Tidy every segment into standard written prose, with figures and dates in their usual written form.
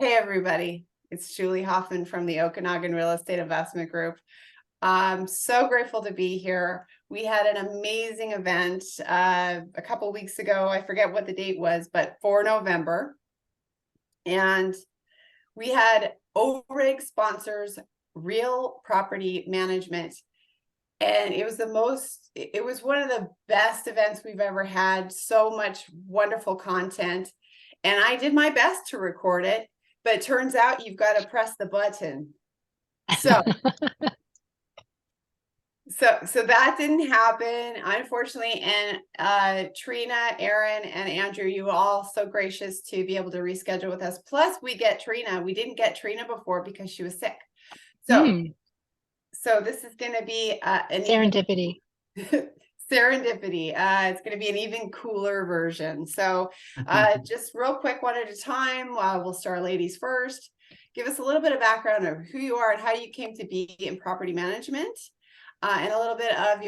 Hey, everybody. It's Julie Hoffman from the Okanagan Real Estate Investment Group. I'm so grateful to be here. We had an amazing event a couple weeks ago. I forget what the date was, but for November. And we had ORIG sponsors, Real Property Management. And it was one of the best events we've ever had. So much wonderful content. And I did my best to record it. But it turns out you've got to press the button. So that didn't happen, unfortunately. And Trina, Aaron, and Andrew, you were all so gracious to be able to reschedule with us. Plus, we get Trina. We didn't get Trina before because she was sick. So this is going to be an serendipity. Serendipity. It's going to be an even cooler version. So just real quick, one at a time. We'll start ladies first. Give us a little bit of background of who you are and how you came to be in property management, and a little bit of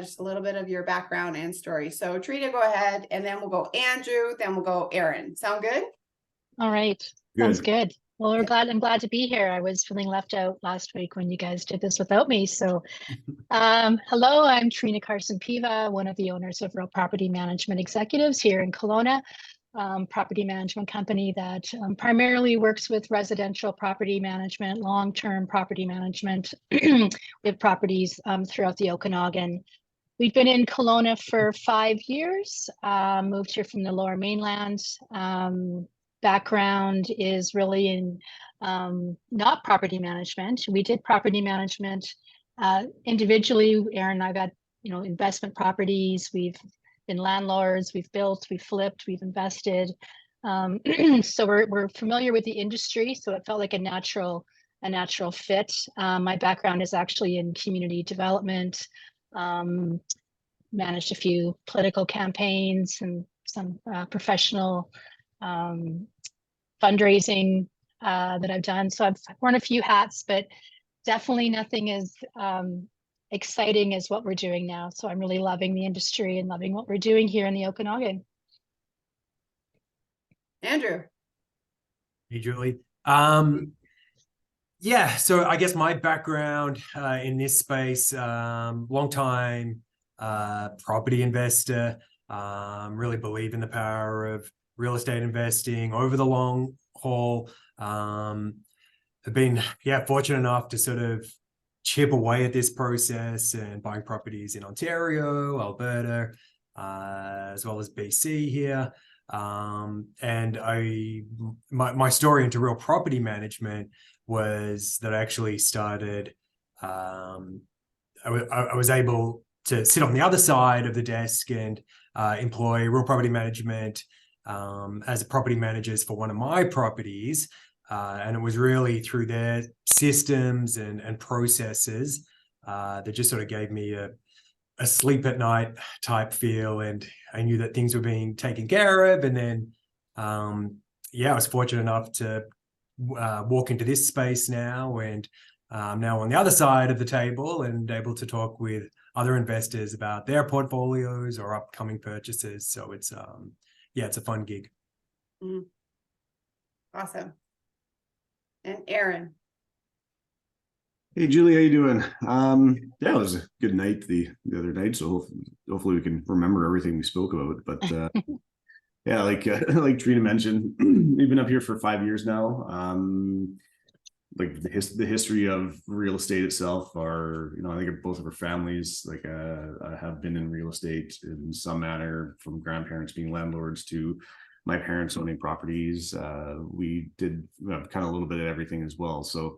just a little bit of your background and story. So Trina, go ahead, and then we'll go Andrew, then we'll go Aaron. Sound good? All right. Sounds good. Well, I'm glad to be here. I was feeling left out last week when you guys did this without me. So hello, I'm Trina Carson-Piva, one of the owners of Real Property Management Executives here in Kelowna, property management company that primarily works with residential property management, long-term property management. We have properties throughout the Okanagan. We've been in Kelowna for 5 years, moved here from the Lower Mainland. Background is really in not property management. We did property management individually. Aaron and I've had, investment properties. We've been landlords. We've built. We've flipped. We've invested. So we're familiar with the industry. So it felt like a natural fit. My background is actually in community development. Managed a few political campaigns and some professional fundraising that I've done. So I've worn a few hats, but definitely nothing as exciting as what we're doing now. So I'm really loving the industry and loving what we're doing here in the Okanagan. Andrew. Hey, Julie. Yeah, so I guess my background in this space, long time property investor, really believe in the power of real estate investing over the long haul. I've been fortunate enough to sort of chip away at this process and buying properties in Ontario, Alberta, as well as BC here. And my story into real property management was that I actually started, I was able to sit on the other side of the desk and employ real property management as property managers for one of my properties. And it was really through their systems and processes that just sort of gave me a sleep at night type feel. And I knew that things were being taken care of. And then, I was fortunate enough to walk into this space now, and now on the other side of the table and able to talk with other investors about their portfolios or upcoming purchases. So it's it's a fun gig. Awesome. And Aaron. Hey, Julie, how you doing? It was a good night the other night, so hopefully we can remember everything we spoke about. But like Trina mentioned, we've been up here for 5 years now. Like the history of real estate itself are, I think both of our families have been in real estate in some manner, from grandparents being landlords to my parents owning properties. We did kind of a little bit of everything as well. So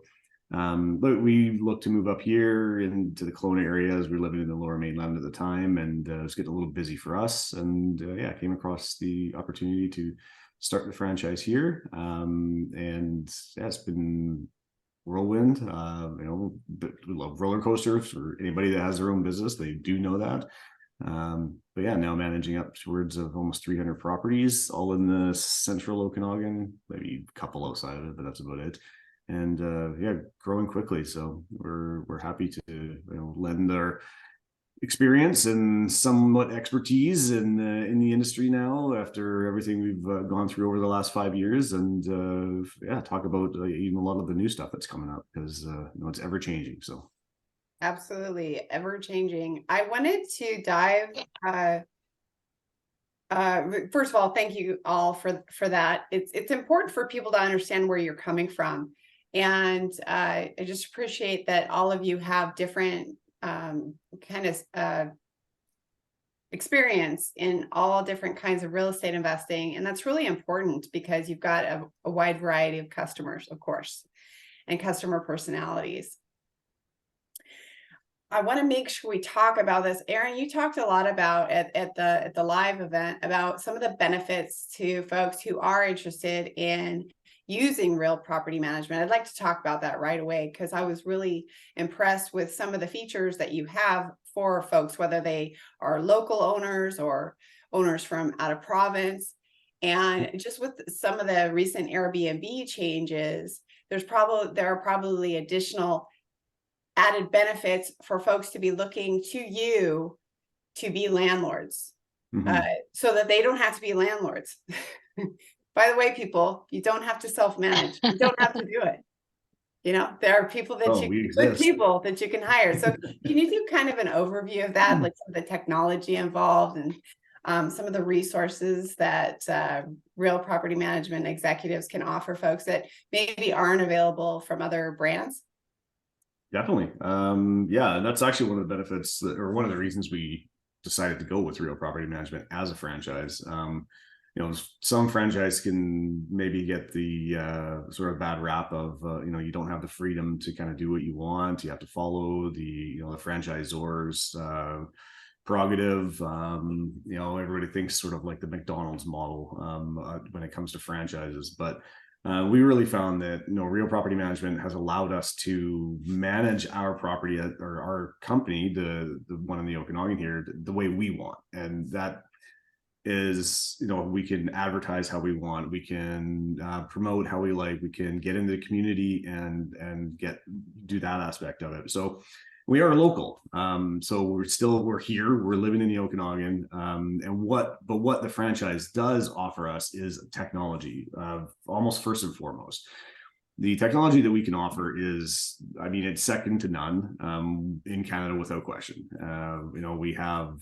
but we looked to move up here into the Kelowna area as we were living in the Lower Mainland at the time, and it was getting a little busy for us. And came across the opportunity to start the franchise here. It's been whirlwind. We love roller coasters. For anybody that has their own business, they do know that. Now managing up towards of almost 300 properties, all in the central Okanagan, maybe a couple outside of it, but that's about it. And growing quickly. So we're happy to lend our experience and somewhat expertise in the industry now after everything we've gone through over the last 5 years, and yeah, talk about even a lot of the new stuff that's coming up, because it's ever changing. So Absolutely, ever changing. I wanted to dive. First of all, thank you all for that. It's important for people to understand where you're coming from, and I just appreciate that all of you have different kind of experience in all different kinds of real estate investing, and that's really important because you've got a wide variety of customers, of course, and customer personalities. I want to make sure we talk about this. Aaron, you talked a lot about at the live event about some of the benefits to folks who are interested in using real property management. I'd like to talk about that right away, because I was really impressed with some of the features that you have for folks, whether they are local owners or owners from out of province. And just with some of the recent AirBNB changes, there are probably additional added benefits for folks to be looking to you to be landlords, so that they don't have to be landlords. By the way, people, you don't have to self-manage. You don't have to do it. There are people that good people that you can hire. So can you do kind of an overview of that, like some of the technology involved and some of the resources that real property management executives can offer folks that maybe aren't available from other brands? Definitely. Yeah, that's actually one of the benefits or one of the reasons we decided to go with real property management as a franchise. Some franchise can maybe get the sort of bad rap of, you don't have the freedom to kind of do what you want. You have to follow the franchisor's prerogative. Everybody thinks sort of like the McDonald's model when it comes to franchises, but we really found that real property management has allowed us to manage our property or our company, the one in the Okanagan here, the way we want, and that is we can advertise how we want, we can promote how we like, we can get into the community and do that aspect of it. So we are local, so we're here, we're living in the Okanagan, and what the franchise does offer us is technology, almost first and foremost. The technology that we can offer is, it's second to none in Canada without question. We have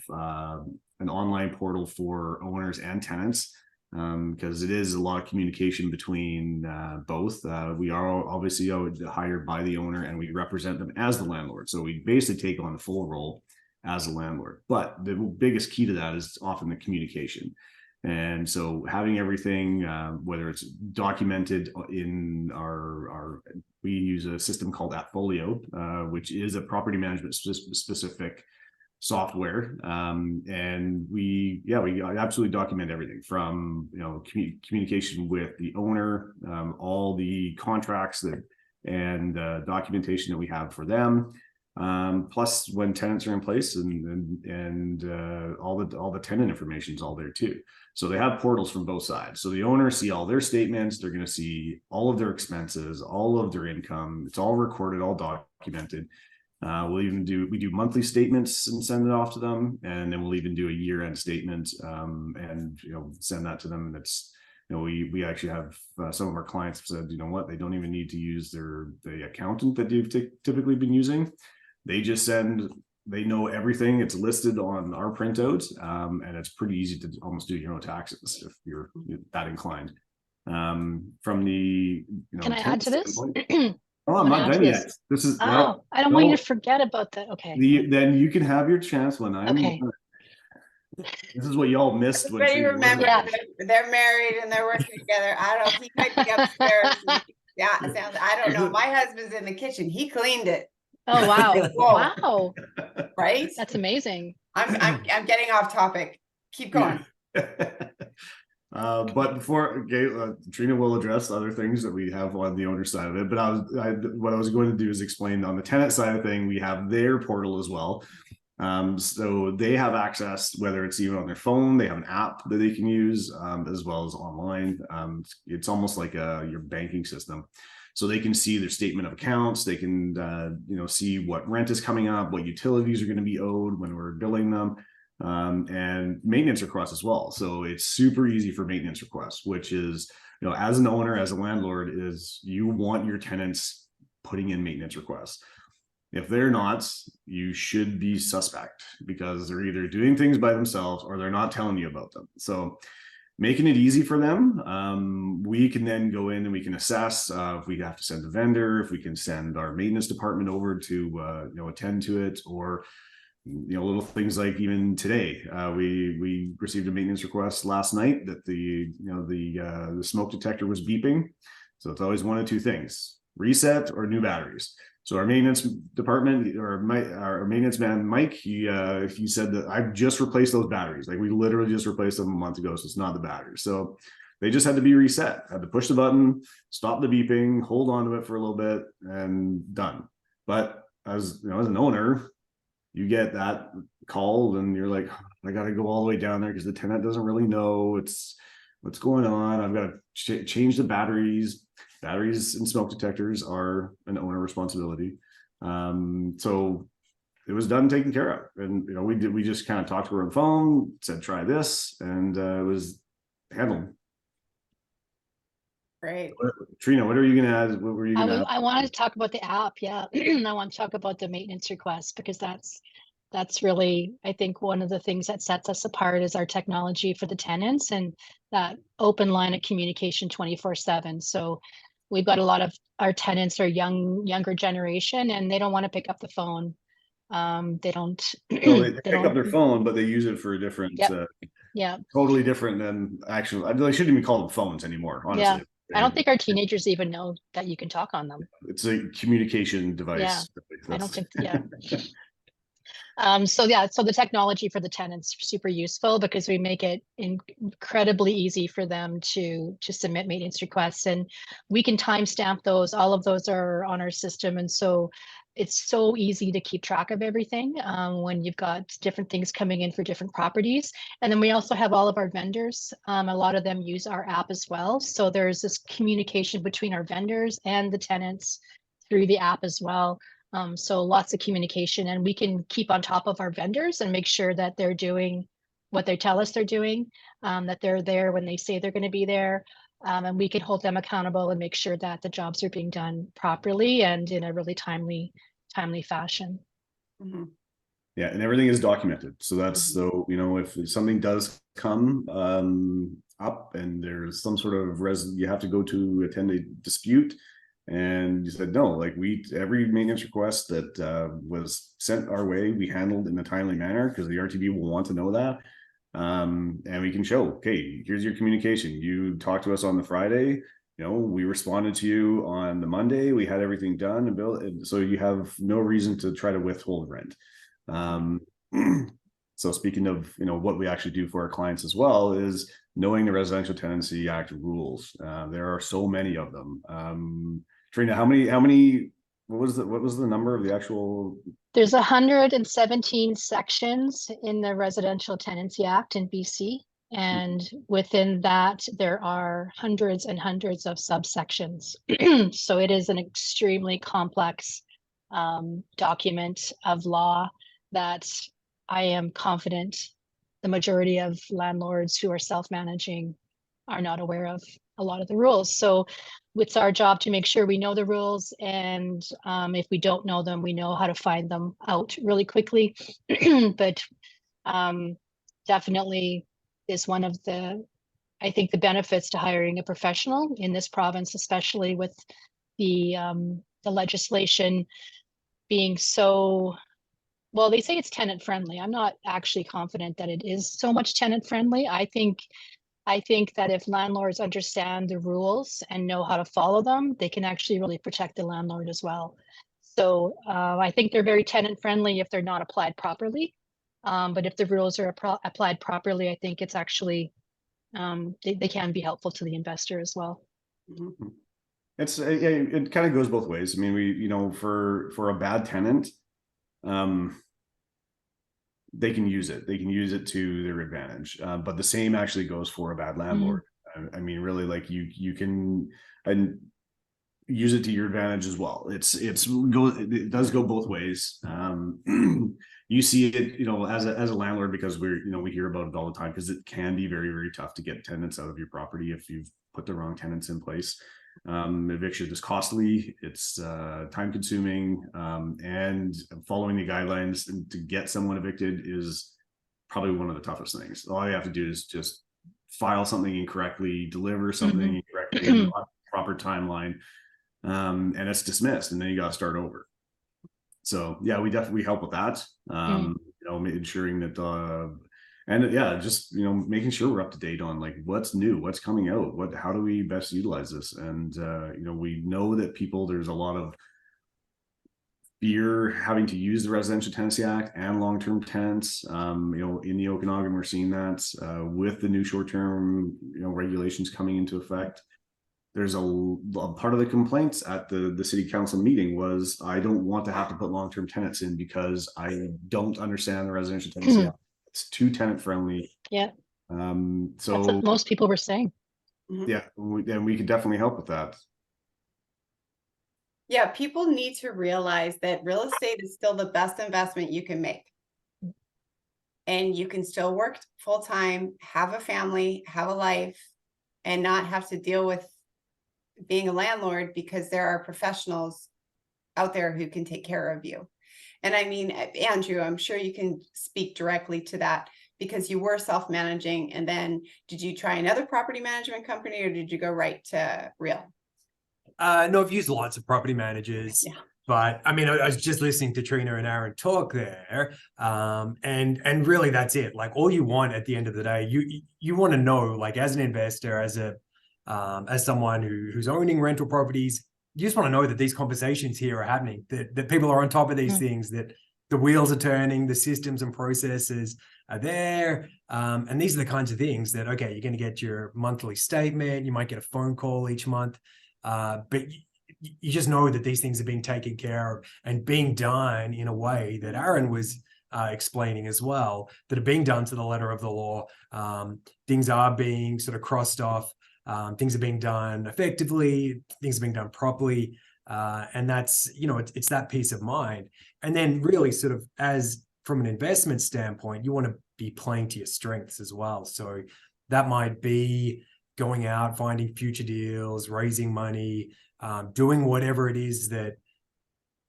an online portal for owners and tenants, because it is a lot of communication between both. We are obviously hired by the owner and we represent them as the landlord. So we basically take on the full role as a landlord. But the biggest key to that is often the communication. And so having everything, whether it's documented in we use a system called Appfolio, which is a property management specific software, and we absolutely document everything from communication with the owner, all the contracts and documentation that we have for them, plus when tenants are in place, and all the tenant information is all there too. So they have portals from both sides. So the owners see all their statements, they're going to see all of their expenses, all of their income. It's all recorded, all documented. We do monthly statements and send it off to them, and then we'll even do a year-end statement and send that to them. And it's we actually have some of our clients have said, they don't even need to use the accountant that they've typically been using. They just they know everything. It's listed on our printout, and it's pretty easy to almost do your own taxes if you're that inclined. From the can I add to this? Oh, I'm not done yet. This is I don't want you to forget about that. Okay. Then you can have your chance when I'm okay. This is what y'all missed. When you remember they're married and they're working together. I don't know. He might be upstairs. I don't know. My husband's in the kitchen. He cleaned it. Oh wow! Wow! Right? That's amazing. I'm getting off topic. Keep going. But before Trina will address other things that we have on the owner side of it. But what I was going to do is explain on the tenant side of thing, we have their portal as well. So they have access, whether it's even on their phone, they have an app that they can use, as well as online. It's almost like your banking system. so they can see their statement of accounts. They can, see what rent is coming up, what utilities are going to be owed when we're billing them, and maintenance requests as well. So it's super easy for maintenance requests, which is, as an owner, as a landlord, is you want your tenants putting in maintenance requests. If they're not, you should be suspect, because they're either doing things by themselves or they're not telling you about them. So making it easy for them, we can then go in and we can assess if we have to send a vendor, if we can send our maintenance department over to attend to it, or little things like even today, we received a maintenance request last night that the smoke detector was beeping. So it's always one of two things: reset or new batteries. So our maintenance department, or our maintenance man, Mike, he said that I've just replaced those batteries. Like, we literally just replaced them a month ago. So it's not the batteries. So they just had to be reset. I had to push the button, stop the beeping, hold on to it for a little bit, and done. But as an owner, you get that call and you're like, I got to go all the way down there because the tenant doesn't really know what's going on. I've got to change the batteries. Batteries and smoke detectors are an owner responsibility. So it was done, taken care of. And, we just kind of talked to her on the phone, said, try this, and it was handled. Great. Trina, what are you going to add? What were you going to add? I wanted to talk about the app. Yeah. I want to talk about the maintenance request, because that's really, I think, one of the things that sets us apart is our technology for the tenants and that open line of communication 24/7. So we've got a lot of our tenants are younger generation, and they don't want to pick up the phone. They don't. So they pick up their phone, but they use it for a different, totally different than actual. I shouldn't even call them phones anymore, honestly. Yeah. I don't think our teenagers even know that you can talk on them. It's a communication device. Yeah. I don't think, so the technology for the tenants is super useful, because we make it incredibly easy for them to submit maintenance requests, and we can timestamp those. All of those are on our system, and so it's so easy to keep track of everything when you've got different things coming in for different properties. And then we also have all of our vendors. A lot of them use our app as well. So there's this communication between our vendors and the tenants through the app as well. So lots of communication, and we can keep on top of our vendors and make sure that they're doing what they tell us they're doing, that they're there when they say they're going to be there. And we can hold them accountable and make sure that the jobs are being done properly and in a really timely fashion. Mm-hmm. Yeah, and everything is documented. So that's so, if something does come up and there's some sort of you have to go to attend a dispute, and you said no, like every maintenance request that was sent our way, we handled in a timely manner, because the RTB will want to know that. And we can show, okay, here's your communication. You talked to us on the Friday, we responded to you on the Monday, we had everything done and built, so you have no reason to try to withhold rent. So speaking of, what we actually do for our clients as well, is knowing the Residential Tenancy Act rules. There are so many of them. Trina, how many, what was the number of the actual? There's 117 sections in the Residential Tenancy Act in BC. And within that, there are hundreds and hundreds of subsections. So it is an extremely complex document of law that I am confident the majority of landlords who are self-managing are not aware of a lot of the rules. So it's our job to make sure we know the rules, and if we don't know them, we know how to find them out really quickly. But definitely is one of the, I think, the benefits to hiring a professional in this province, especially with the legislation being so, well, they say it's tenant friendly. I'm not actually confident that it is so much tenant friendly. I think that if landlords understand the rules and know how to follow them, they can actually really protect the landlord as well. So I think they're very tenant friendly if they're not applied properly. But if the rules are applied properly, I think it's actually, they can be helpful to the investor as well. Mm-hmm. It kind of goes both ways. I mean, for a bad tenant, they can use it. They can use it to their advantage. But the same actually goes for a bad landlord. I mean, really, like you can, and use it to your advantage as well. It does go both ways. You see it, as a landlord, because we hear about it all the time, because it can be very, very tough to get tenants out of your property if you've put the wrong tenants in place. Eviction is costly, it's time consuming, and following the guidelines to get someone evicted is probably one of the toughest things. All you have to do is just file something incorrectly, deliver something incorrectly, not proper timeline, and it's dismissed, and then you got to start over. So yeah, we help with that. Ensuring that just making sure we're up to date on like what's new, what's coming out, how do we best utilize this. And we know that there's a lot of fear having to use the Residential Tenancy Act and long-term tenants. In the Okanagan, we're seeing that with the new short-term regulations coming into effect. There's a part of the complaints at the city council meeting was, I don't want to have to put long-term tenants in because I don't understand the Residential Tenancy Act. It's too tenant friendly. Yeah. So that's what most people were saying. Yeah, and we could definitely help with that. Yeah, people need to realize that real estate is still the best investment you can make. And you can still work full-time, have a family, have a life, and not have to deal with being a landlord, because there are professionals out there who can take care of you. And I mean, Andrew, I'm sure you can speak directly to that, because you were self-managing, and then did you try another property management company, or did you go right to real? No, I've used lots of property managers. Yeah. But I mean, I was just listening to Trina and Aaron talk there, and really that's it. Like, all you want at the end of the day, you want to know, like, as an investor, as someone who's owning rental properties, you just want to know that these conversations here are happening, that people are on top of these things, that the wheels are turning, the systems and processes are there, and these are the kinds of things that, okay, you're going to get your monthly statement, you might get a phone call each month, but you just know that these things are being taken care of and being done in a way that Aaron was explaining as well, that are being done to the letter of the law. Things are being sort of crossed off. Things are being done effectively. Things are being done properly. And that's, it's that peace of mind. And then really sort of, as from an investment standpoint, you want to be playing to your strengths as well. So that might be going out, finding future deals, raising money, doing whatever it is that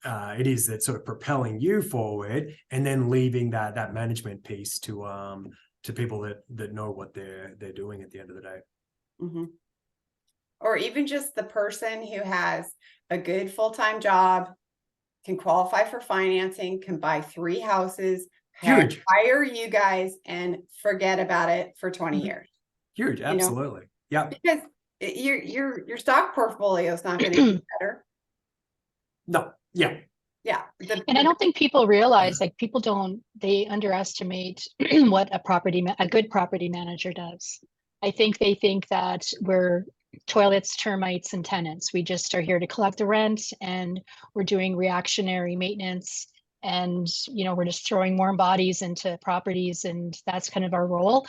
that's sort of propelling you forward, and then leaving that management piece to people that know what they're doing at the end of the day. Mm-hmm. Or even just the person who has a good full-time job, can qualify for financing, can buy 3 houses, Huge. hire you guys, and forget about it for 20 years. Huge, absolutely. Yeah. Because your stock portfolio is not going to be better. No. Yeah. Yeah. And I don't think people realize, like, they underestimate what a good property manager does. I think they think that we're toilets, termites, and tenants. We just are here to collect the rent, and we're doing reactionary maintenance, and we're just throwing more bodies into properties, and that's kind of our role.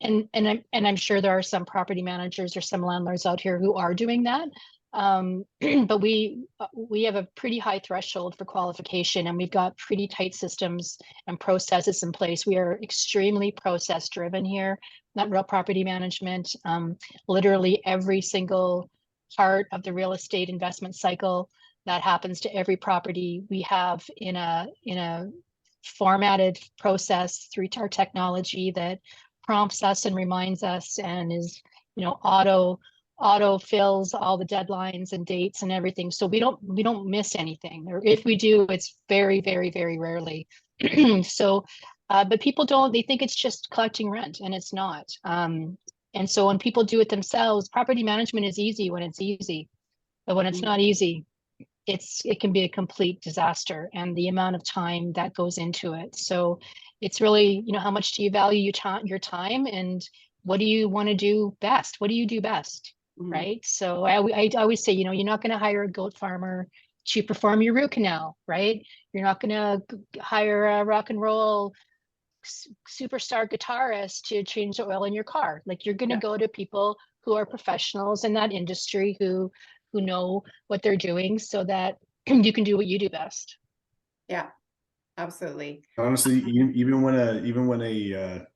And I'm sure there are some property managers or some landlords out here who are doing that. But we have a pretty high threshold for qualification, and we've got pretty tight systems and processes in place. We are extremely process driven here, not real property management. Literally every single part of the real estate investment cycle that happens to every property, we have in a formatted process through our technology that prompts us and reminds us, and is auto fills all the deadlines and dates and everything, so we don't miss anything, or if we do, it's very, very, very rarely. So but people they think it's just collecting rent, and it's not. And so when people do it themselves, property management is easy when it's easy, but when it's not easy, it can be a complete disaster, and the amount of time that goes into it. So it's really, how much do you value your time, and what do you want to do best? What do you do best? Right? So I always say, you're not going to hire a goat farmer to perform your root canal, right? You're not going to hire a rock and roll superstar guitarist to change the oil in your car. Like, you're going to go to people who are professionals in that industry, who who know what they're doing so that you can do what you do best. Yeah, absolutely. Honestly, even when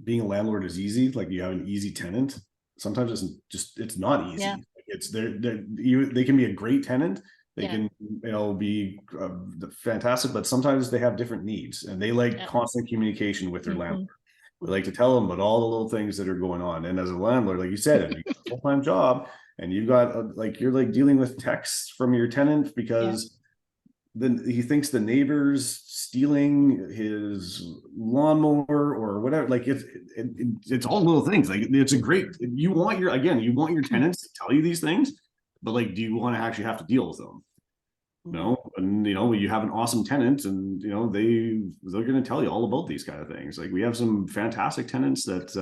being a landlord is easy, like you have an easy tenant, sometimes it's not easy. Yeah. It's they can be a great tenant. They Yeah. can, be fantastic, but sometimes they have different needs and they like constant communication with their landlord. They like to tell them about all the little things that are going on. And as a landlord, like you said, if you got a full-time job and you've got you're like dealing with texts from your tenant because then he thinks the neighbor's stealing his lawnmower or whatever. Like it's all little things. Like it's a great, you want your tenants to tell you these things, but like, do you want to actually have to deal with them? No. And you have an awesome tenant and they're going to tell you all about these kind of things. Like we have some fantastic tenants that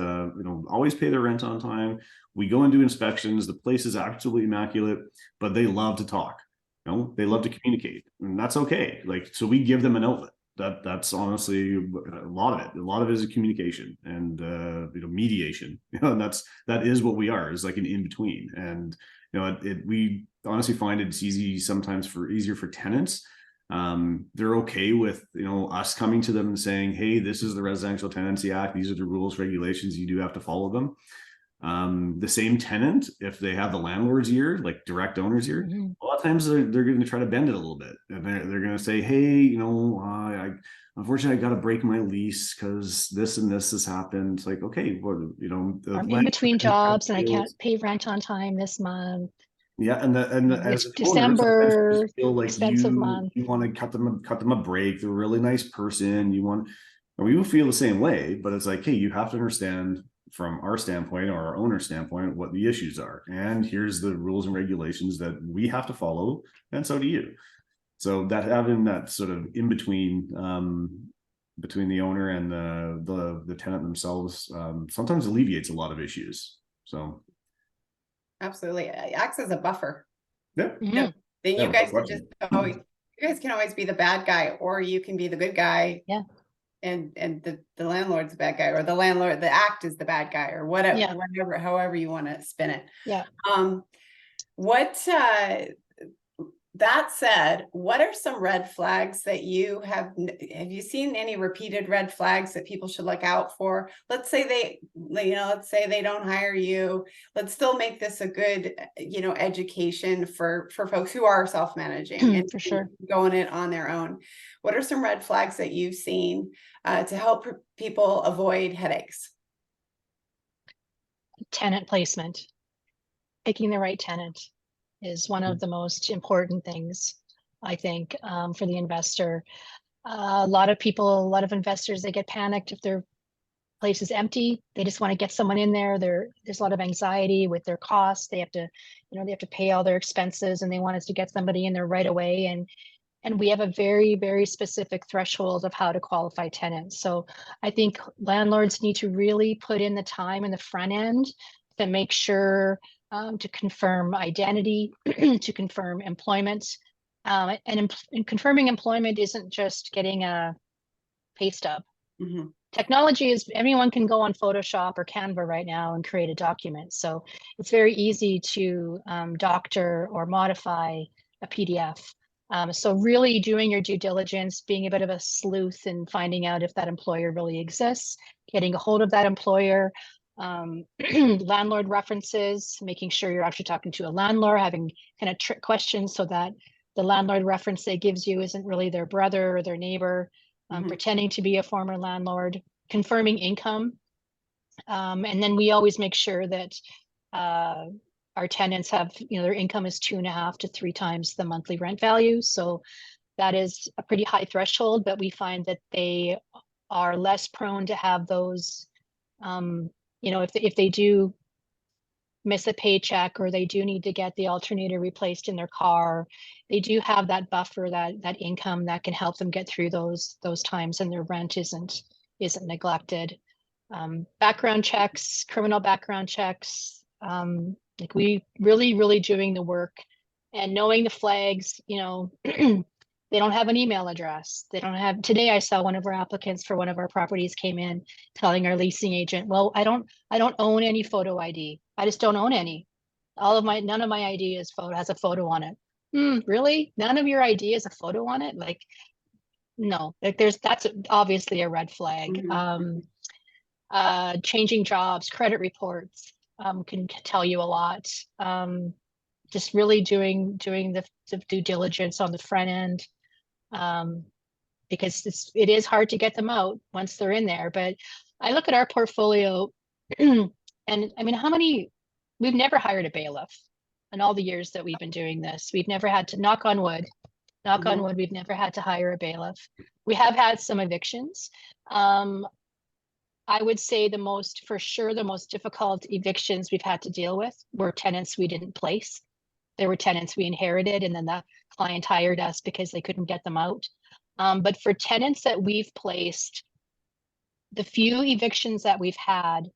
always pay their rent on time. We go and do inspections. The place is absolutely immaculate, but they love to talk. They love to communicate, and that's okay. Like, so we give them an outlet. That's honestly a lot of it. A lot of it is communication and mediation. And that is what we are, is like an in-between. And we honestly find it's easier for tenants. They're okay with us coming to them and saying, hey, this is the Residential Tenancy Act, these are the rules, regulations, you do have to follow them. The same tenant, if they have the landlord's ear, like direct owner's ear, a lot of times they're going to try to bend it a little bit, and they're going to say, hey, unfortunately I got to break my lease because this and this has happened. It's like, okay, well, I'm in between jobs and I can't pay rent on time this month. Yeah, and as it's December, owner, you feel like expensive month. You want to cut them a break. They're a really nice person. We will feel the same way, but it's like, hey, you have to understand from our standpoint or our owner's standpoint what the issues are, and here's the rules and regulations that we have to follow, and so do you. So that having that sort of in between the owner and the tenant themselves sometimes alleviates a lot of issues. So absolutely, it acts as a buffer. Yeah. Then you guys can just you guys can always be the bad guy, or you can be the good guy. Yeah. And the landlord's the bad guy, or the act is the bad guy, or whatever, however you want to spin it. Yeah. That said, what are some red flags that you have you seen any repeated red flags that people should look out for? Let's say they don't hire you. Let's still make this a good, education for folks who are self-managing and for sure going it on their own. What are some red flags that you've seen to help people avoid headaches? Tenant placement, picking the right tenant is one of the most important things, I think, for the investor. A lot of investors, they get panicked if their place is empty. They just want to get someone in there. There's a lot of anxiety with their costs. They have to, they have to pay all their expenses, and they want us to get somebody in there right away. And we have a very, very specific threshold of how to qualify tenants. So I think landlords need to really put in the time in the front end to make sure to confirm identity, to confirm employment. And confirming employment isn't just getting a pay stub. Technology is, everyone can go on Photoshop or Canva right now and create a document. So it's very easy to doctor or modify a PDF. So really doing your due diligence, being a bit of a sleuth and finding out if that employer really exists, getting a hold of that employer, landlord references, making sure you're actually talking to a landlord, having kind of trick questions so that the landlord reference they gives you isn't really their brother or their neighbor, pretending to be a former landlord, confirming income. And then we always make sure that our tenants have, their income is 2.5 to 3 times the monthly rent value. So that is a pretty high threshold, but we find that they are less prone to have those, if they do miss a paycheck or they do need to get the alternator replaced in their car, they do have that buffer, that income that can help them get through those times, and their rent isn't neglected. Background checks, criminal background checks, like we really doing the work and knowing the flags. They don't have an email address. They don't have. Today I saw one of our applicants for one of our properties came in telling our leasing agent, well, I don't own any photo ID. I just don't own any. None of my ideas has a photo on it. Really? None of your ideas a photo on it? Like, no, like that's obviously a red flag. Changing jobs, credit reports, can tell you a lot. Just really doing the due diligence on the front end. Because it is hard to get them out once they're in there. But I look at our portfolio and I mean, we've never hired a bailiff in all the years that we've been doing this. We've never had to, knock on wood, we've never had to hire a bailiff. We have had some evictions. I would say the most difficult evictions we've had to deal with were tenants we didn't place. There were tenants we inherited, and then the client hired us because they couldn't get them out. But for tenants that we've placed, the few evictions that we've had,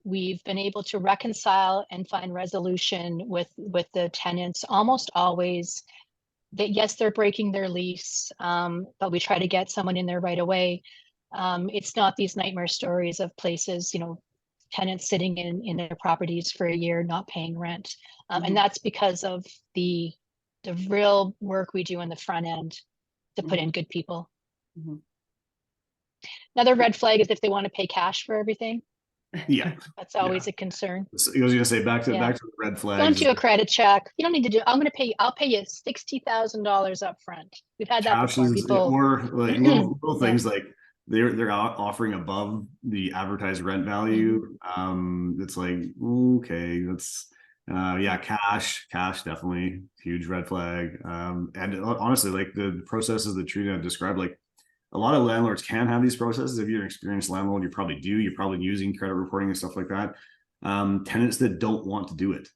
we've been able to reconcile and find resolution with the tenants almost always. That yes, they're breaking their lease, but we try to get someone in there right away. It's not these nightmare stories of places, tenants sitting in their properties for a year not paying rent. And that's because of the real work we do in the front end to put in good people. Another red flag is if they want to pay cash for everything. Yeah, that's always a concern. I was gonna say back to the red flags. Don't do a credit check. You don't need to do. I'll pay you $60,000 up front. We've had that before. People or like little things like they're offering above the advertised rent value. It's like, okay, that's cash definitely huge red flag. And honestly, like the processes that Trina described, like a lot of landlords can have these processes. If you're an experienced landlord, you probably do. You're probably using credit reporting and stuff like that. Tenants that don't want to do it,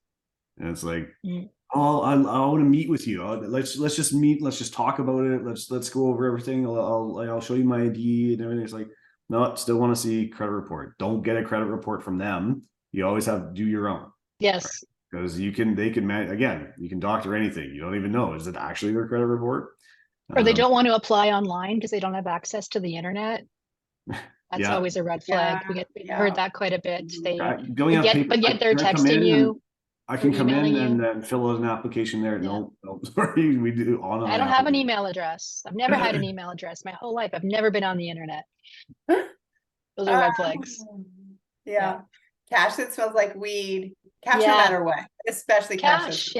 and it's like, oh, I want to meet with you. Let's just meet. Let's just talk about it. Let's go over everything. I'll show you my ID and everything. It's like, no, still want to see credit report. Don't get a credit report from them. You always have to do your own. Yes. Because they can again, you can doctor anything. You don't even know, is it actually their credit report? Or they don't want to apply online because they don't have access to the internet. That's always a red flag. We've heard that quite a bit. But yet they're texting you. I can come in and then fill out an application there. No, sorry, we do online. I don't have an email address. I've never had an email address my whole life. I've never been on the internet. Those are red flags. Yeah. Cash that smells like weed. Cash no matter what, especially cash.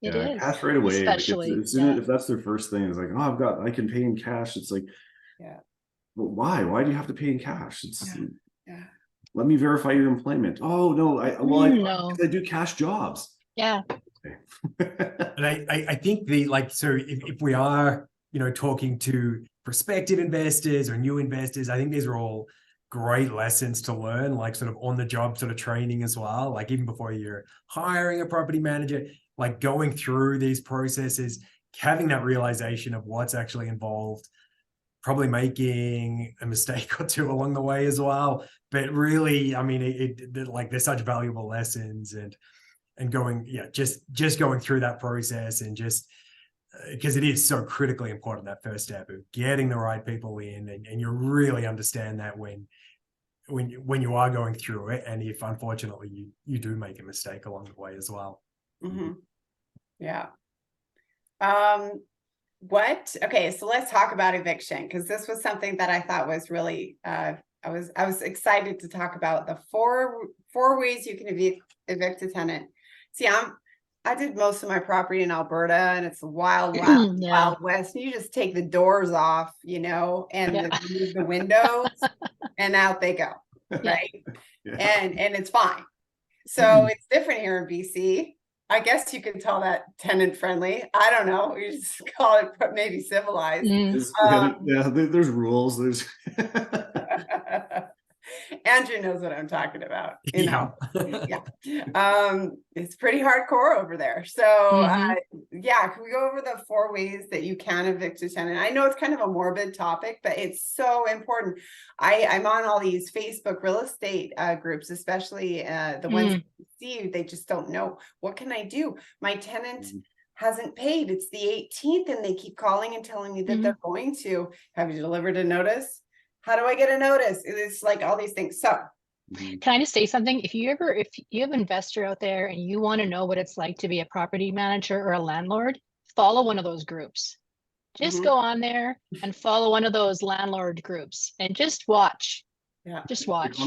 It is. Cash right away. Especially if that's their first thing, it's like, oh, I can pay in cash. It's like, but why? Why do you have to pay in cash? It's let me verify your employment. Oh no, I do cash jobs. Yeah. And I think if we are, talking to prospective investors or new investors, I think these are all great lessons to learn, like sort of on the job sort of training as well. Like even before you're hiring a property manager, like going through these processes, having that realization of what's actually involved, probably making a mistake or two along the way as well. But really, I mean, they're such valuable lessons and going, just going through that process and just because it is so critically important, that first step of getting the right people in, and you really understand that when you are going through it, and if unfortunately you do make a mistake along the way as well. Yeah. Okay, so let's talk about eviction, because this was something that I thought was really I was excited to talk about the four ways you can evict a tenant. See, I did most of my property in Alberta, and it's wild west. You just take the doors off, and remove the windows, and out they go, right? And it's fine. So it's different here in BC. I guess you could call that tenant friendly. I don't know. You just call it maybe civilized. There's rules. There's Andrew knows what I'm talking about. It's pretty hardcore over there. So can we go over the 4 ways that you can evict a tenant? I know it's kind of a morbid topic, but it's so important. I'm on all these Facebook real estate groups, especially the ones you see, they just don't know. What can I do? My tenant hasn't paid. It's the 18th and they keep calling and telling me that they're going to. Have you delivered a notice? How do I get a notice? It's like all these things. So Can I just say something? If you have an investor out there and you want to know what it's like to be a property manager or a landlord, follow one of those groups. Just go on there and follow one of those landlord groups and just watch. Yeah. Just watch.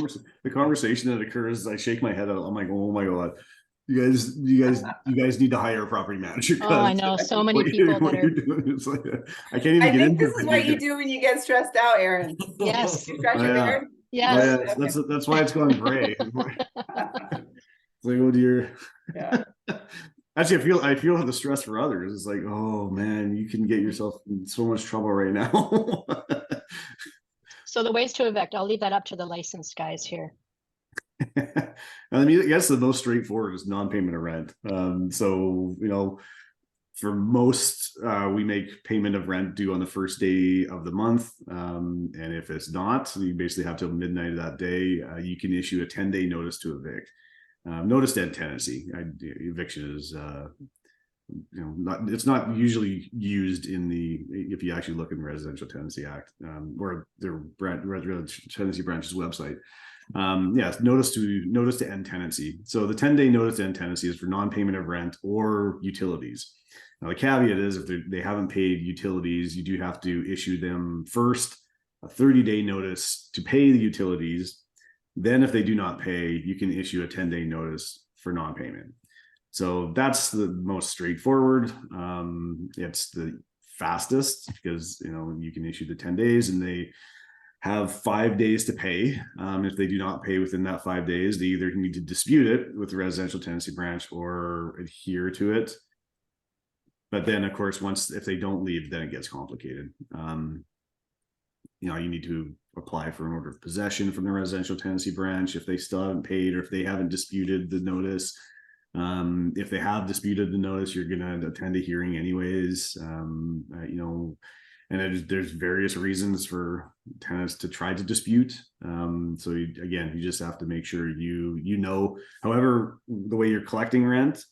The conversation that occurs, I shake my head out. I'm like, oh my God. You guys need to hire a property manager. Oh, I know so many people that are. It's like, I can't even I get think into this is what you do when you get stressed out, Aaron. Yes. You scratch Oh, your yeah. beard? Yes. Oh, yeah, that's why it's gone gray. It's like, oh dear. Yeah. Actually, I feel the stress for others. It's like, oh man, you can get yourself in so much trouble right now. So the ways to evict, I'll leave that up to the licensed guys here. I mean, I guess the most straightforward is non-payment of rent. So, you know, for most, we make payment of rent due on the first day of the month. And if it's not, you basically have till midnight of that day. You can issue a 10-day notice to evict. Notice to end tenancy. Eviction is, you know, it's not usually used in if you actually look in the Residential Tenancy Act, or their Residential Tenancy Branch's website. Yes, notice to end tenancy. So the 10-day notice to end tenancy is for non-payment of rent or utilities. Now the caveat is if they haven't paid utilities, you do have to issue them first a 30-day notice to pay the utilities. Then if they do not pay, you can issue a 10-day notice for non-payment. So that's the most straightforward. It's the fastest because, you know, you can issue the 10 days and they have 5 days to pay. If they do not pay within that 5 days, they either need to dispute it with the Residential Tenancy Branch or adhere to it. But then, of course, if they don't leave, then it gets complicated. You know, you need to apply for an order of possession from the Residential Tenancy Branch if they still haven't paid or if they haven't disputed the notice. If they have disputed the notice, you're going to attend a hearing anyways. You know, and there's various reasons for tenants to try to dispute. So you just have to make sure you know, however, the way you're collecting rent,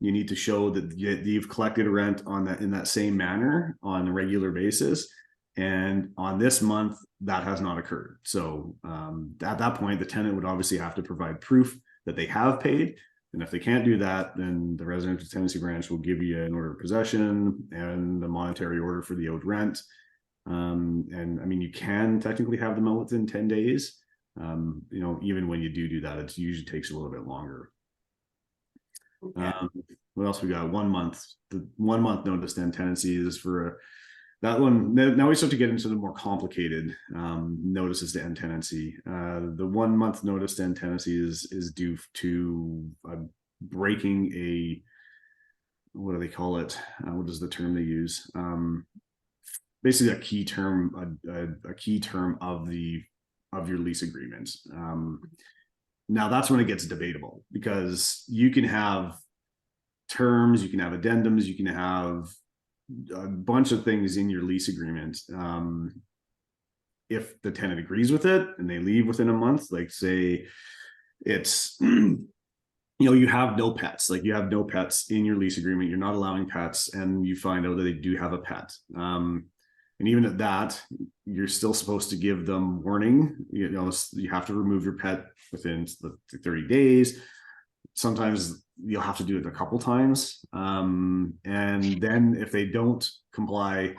you need to show that you've collected rent in that same manner on a regular basis. And on this month, that has not occurred. So at that point, the tenant would obviously have to provide proof that they have paid. And if they can't do that, then the Residential Tenancy Branch will give you an order of possession and a monetary order for the owed rent. And I mean, you can technically have them out within 10 days. You know, even when you do that, it usually takes a little bit longer. Okay. What else we got? 1 month. The 1 month notice to end tenancy is for that one. Now we start to get into the more complicated notices to end tenancy. The 1 month notice to end tenancy is due to breaking a, what do they call it? What is the term they use? Basically a key term, a key term of your lease agreement. Now that's when it gets debatable because you can have terms, you can have addendums, you can have a bunch of things in your lease agreement. If the tenant agrees with it and they leave within a month, like say it's, you know, you have no pets, like you have no pets in your lease agreement, you're not allowing pets, and you find out that they do have a pet. And even at that, you're still supposed to give them warning. You know, you have to remove your pet within the 30 days. Sometimes you'll have to do it a couple times. And then if they don't comply,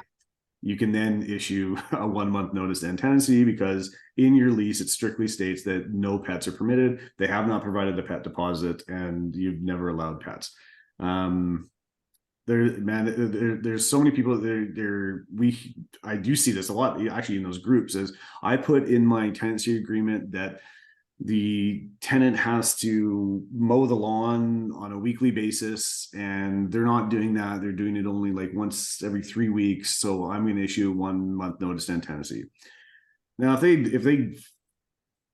you can then issue a 1 month notice to end tenancy because in your lease, it strictly states that no pets are permitted. They have not provided a pet deposit and you've never allowed pets. There's so many people I do see this a lot actually in those groups. Is I put in my tenancy agreement that the tenant has to mow the lawn on a weekly basis, and they're not doing that. They're doing it only like once every 3 weeks. So I'm going to issue a 1 month notice to end tenancy. Now, if they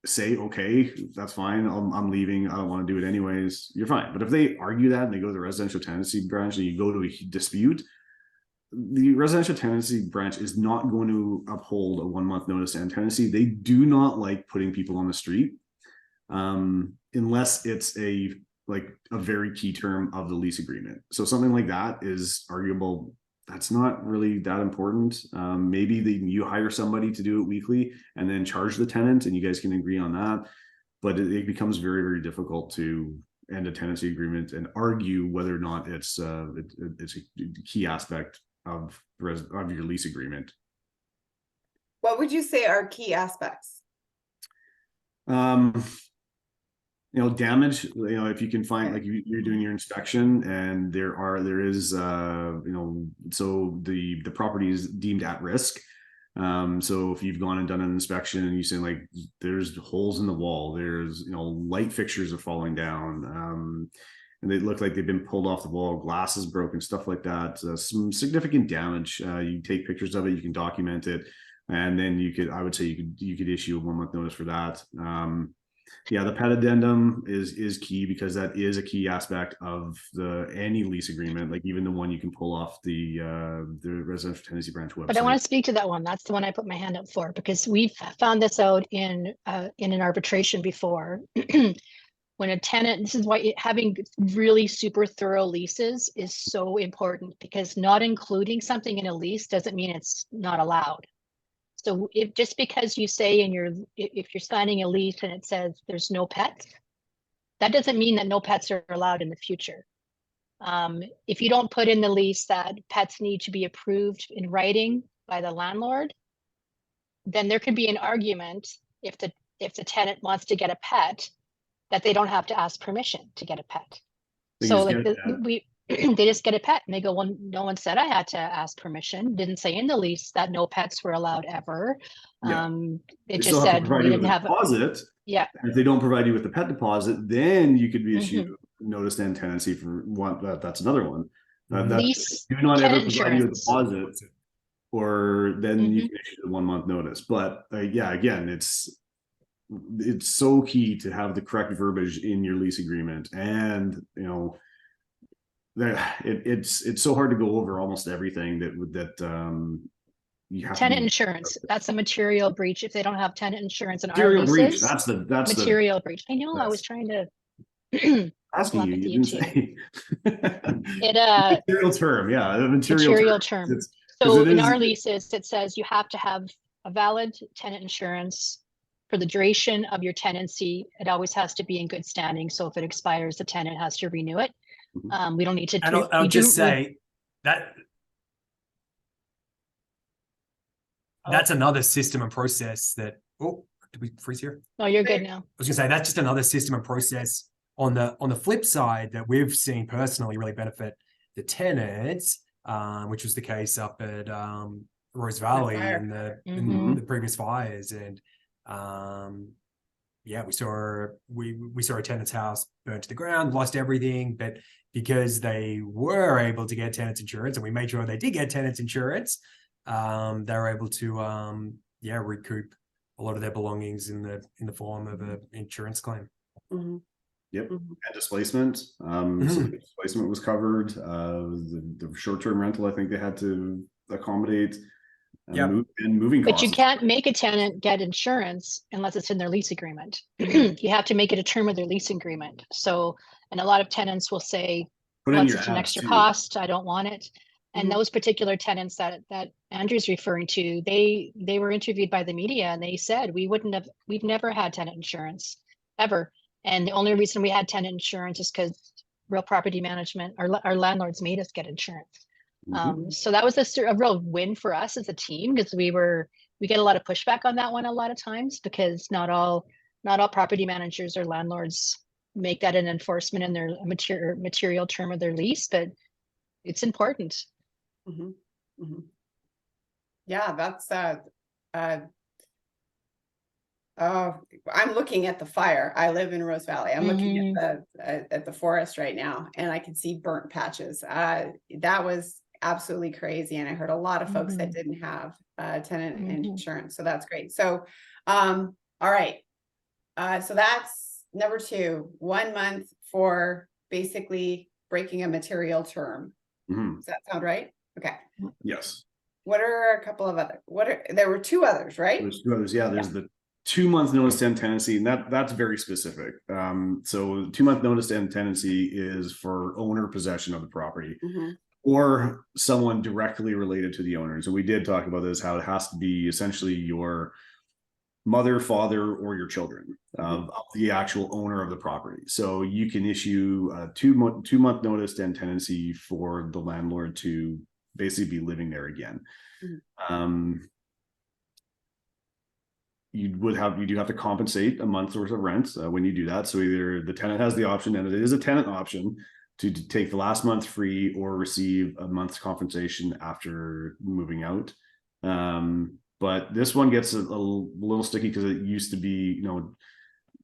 say, okay, that's fine, I'm leaving, I don't want to do it anyways, you're fine. But if they argue that and they go to the Residential Tenancy Branch and you go to a dispute, the Residential Tenancy Branch is not going to uphold a 1 month notice to end tenancy. They do not like putting people on the street unless it's a very key term of the lease agreement. So something like that is arguable. That's not really that important. Maybe you hire somebody to do it weekly and then charge the tenant and you guys can agree on that. but it becomes very, very difficult to end a tenancy agreement and argue whether or not it's a key aspect of your lease agreement. What would you say are key aspects? Damage, if you can find, like, you're doing your inspection and there is so the property is deemed at risk. So if you've gone and done an inspection and you say, like, there's holes in the wall, there's, light fixtures are falling down, and they look like they've been pulled off the wall, glass is broken, stuff like that, some significant damage, you take pictures of it, you can document it, and then I would say you could issue a 1 month notice for that. Yeah, the pet addendum is key, because that is a key aspect of any lease agreement, like even the one you can pull off the residential tenancy branch website. But I want to speak to that one. That's the one I put my hand up for, because we've found this out in an arbitration before. When a tenant, this is why having really super thorough leases is so important, because not including something in a lease doesn't mean it's not allowed. So if just because you say if you're signing a lease and it says there's no pets, that doesn't mean that no pets are allowed in the future. If you don't put in the lease that pets need to be approved in writing by the landlord, then there could be an argument if the tenant wants to get a pet, that they don't have to ask permission to get a pet. So like they just get a pet and they go, well, no one said I had to ask permission. Didn't say in the lease that no pets were allowed ever. Yeah. It just said we didn't have a deposit. Yeah. And if they don't provide you with the pet deposit, then you could be issued notice and tenancy for one. That's another one. Lease, do not ever provide you a insurance. deposit, or then you can issue a 1 month notice. But yeah, again, it's so key to have the correct verbiage in your lease agreement, and it's so hard to go over almost everything that you have. Tenant insurance, that's a material breach. If they don't have tenant insurance in material our breach, leases, that's material breach. I know, I was trying to asking you didn't say it material term. Yeah, the material term. So in our leases, it says you have to have a valid tenant insurance for the duration of your tenancy. It always has to be in good standing. So if it expires, the tenant has to renew it. We don't need to. And I'll just say that that's another system and process that. Oh, did we freeze here? No, you're good now. I was gonna say that's just another system and process on the flip side that we've seen personally really benefit the tenants, which was the case up at Rose Valley in the previous fires, and yeah, we saw a tenant's house burnt to the ground, lost everything, but because they were able to get tenants insurance, and we made sure they did get tenants insurance, they were able to recoup a lot of their belongings in the form of an insurance claim. Yep, and displacement. So the displacement was covered. The short-term rental, I think they had to accommodate. Moving but costs. You can't make a tenant get insurance unless it's in their lease agreement. You have to make it a term of their lease agreement. So, and a lot of tenants will say, well, it's an extra cost, I don't want it. And those particular tenants that Andrew's referring to, they were interviewed by the media, and they said we've never had tenant insurance ever. And the only reason we had tenant insurance is because real property management, our landlords made us get insurance. So that was a real win for us as a team, because we get a lot of pushback on that one a lot of times, because not all property managers or landlords make that an enforcement in their material term of their lease, but it's important. Yeah, that's I'm looking at the fire. I live in Rose Valley. I'm looking at the forest right now, and I can see burnt patches. That was absolutely crazy, and I heard a lot of folks that didn't have tenant insurance, so that's great. So all right, so that's number 2, 1 month for basically breaking a material term. Does that sound right? Okay. Yes. What are a couple of other, there were 2 others, right? There's 2 others. Yeah, there's the 2 month notice to end tenancy, and that's very specific. So 2 month notice to end tenancy is for owner possession of the property, or someone directly related to the owner. So we did talk about this, how it has to be essentially your mother, father, or your children of the actual owner of the property. So you can issue a two-month notice to end tenancy for the landlord to basically be living there again. You do have to compensate a month's worth of rent when you do that. So either the tenant has the option, and it is a tenant option, to take the last month free or receive a month's compensation after moving out. But this one gets a little sticky because it used to be, you know,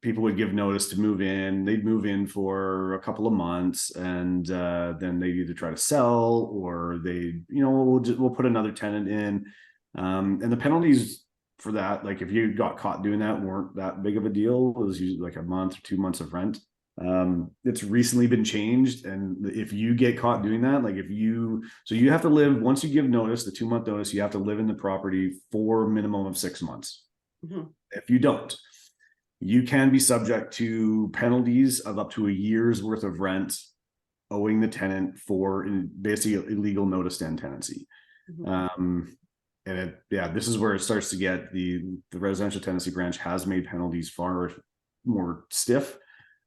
people would give notice to move in. They'd move in for a couple of months, and then they either try to sell, or they, you know, we'll put another tenant in. And the penalties for that, like if you got caught doing that, weren't that big of a deal. It was usually like a month or 2 months of rent. It's recently been changed, and if you get caught doing that, like you have to live, once you give notice, the 2-month notice, you have to live in the property for a minimum of 6 months. If you don't, you can be subject to penalties of up to a year's worth of rent owing the tenant for basically illegal notice to end tenancy. And this is where it starts to get, the residential tenancy branch has made penalties far more stiff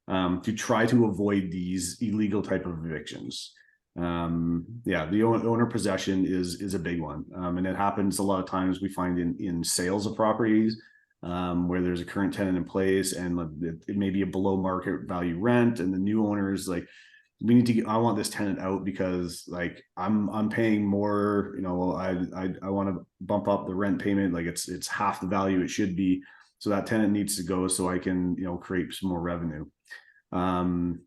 to try to avoid these illegal type of evictions. The owner possession is a big one, and it happens a lot of times. We find in sales of properties where there's a current tenant in place, and it may be a below market value rent, and the new owner is like, we need to get, I want this tenant out because like I'm paying more, you know, I want to bump up the rent payment, like it's half the value it should be, so that tenant needs to go so I can, you know, create some more revenue.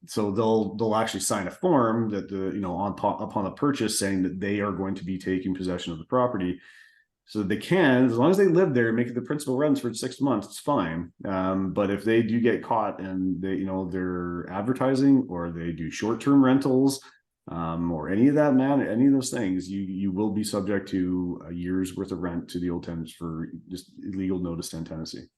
So they'll actually sign a form that upon the purchase, saying that they are going to be taking possession of the property, so they can, as long as they live there and make it the principal rents for 6 months, it's fine. But if they do get caught and they, you know, they're advertising, or they do short-term rentals, or any of that, any of those things, you will be subject to a year's worth of rent to the old tenants for just illegal notice to end tenancy.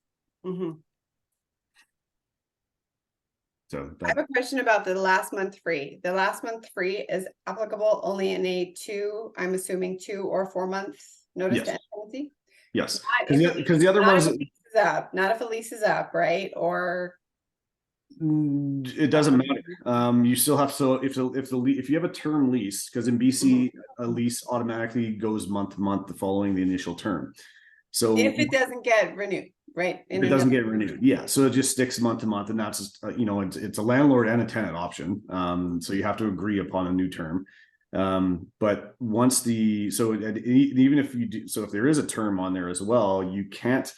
So I have a question about the last month free. The last month free is applicable only in a 2 or 4 months notice to end tenancy? Yes, Not because the other ones, not if a lease is up, right? Or it doesn't matter. You still have, so if you have a term lease, because in BC a lease automatically goes month to month following the initial term. So if it doesn't get renewed, right? If it doesn't get renewed, so it just sticks month to month, and that's it's a landlord and a tenant option. So you have to agree upon a new term. But once even if you do, so if there is a term on there as well, you can't